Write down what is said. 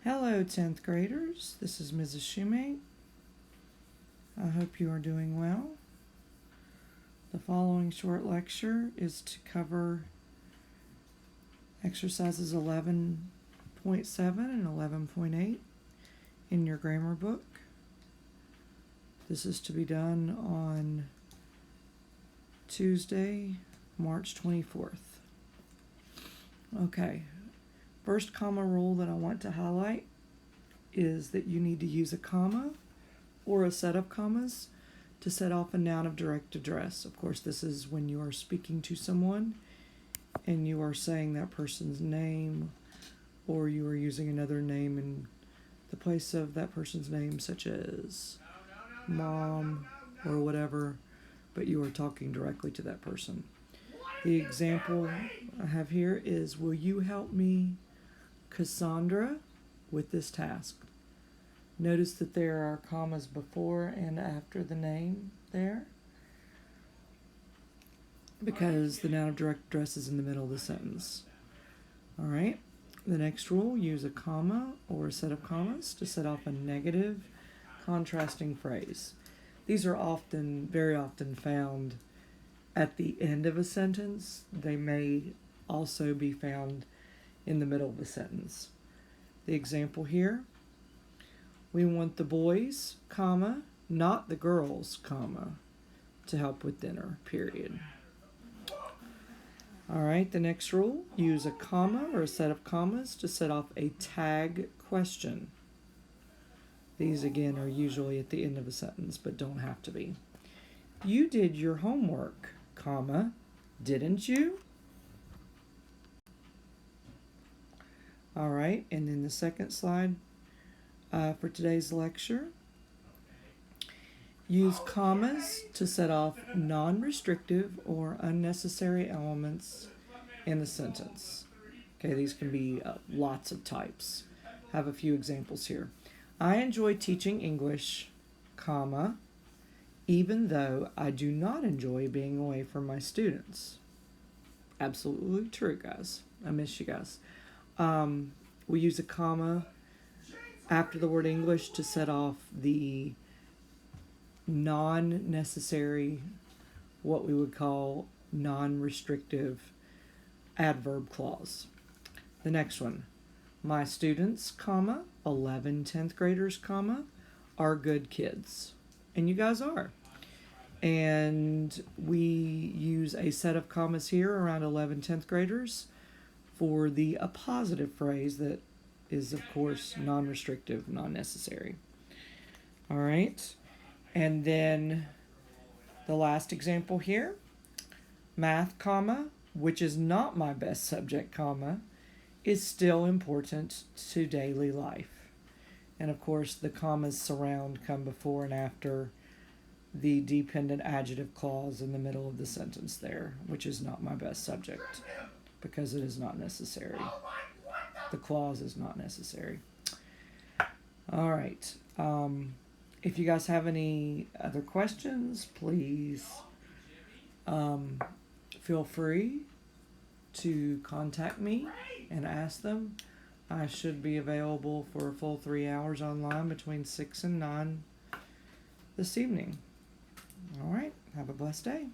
Hello, 10th graders. This is Mrs. Shoemate. I hope you are doing well. The following short lecture is to cover exercises 11.7 and 11.8 in your grammar book. This is to be done on Tuesday, March 24th. Okay. First comma rule that I want to highlight is that you need to use a comma or a set of commas to set off a noun of direct address. Of course, this is when you are speaking to someone and you are saying that person's name, or you are using another name in the place of that person's name, such as mom or whatever, but you are talking directly to that person. The example I have here is, will you help me, Cassandra, with this task? Notice that there are commas before and after the name there, because the noun of direct address is in the middle of the sentence. All right, the next rule, use a comma or a set of commas to set off a negative contrasting phrase. These are very often found at the end of a sentence. They may also be found in the middle of a sentence. The example here, we want the boys, comma, not the girls, comma, to help with dinner, period. All right, the next rule, use a comma or a set of commas to set off a tag question. These, again, are usually at the end of a sentence, but don't have to be. You did your homework, comma, didn't you? All right, and then the second slide for today's lecture. Use commas to set off non-restrictive or unnecessary elements in the sentence. Okay, these can be lots of types. I have a few examples here. I enjoy teaching English, comma, even though I do not enjoy being away from my students. Absolutely true, guys. I miss you guys. We use a comma after the word English to set off the non-necessary, what we would call non-restrictive adverb clause. The next one, my students, comma, 11 10th graders, comma, are good kids. And you guys are. And we use a set of commas here around 11 10th graders for the appositive phrase that is, of course, non-restrictive, non-necessary. All right. And then the last example here, math, comma, which is not my best subject, comma, is still important to daily life. And, of course, the commas come before and after the dependent adjective clause in the middle of the sentence there, which is not my best subject, because it is not necessary. The clause is not necessary. All right. If you guys have any other questions, please feel free to contact me and ask them. I should be available for a full 3 hours online between 6 and 9 this evening. All right. Have a blessed day.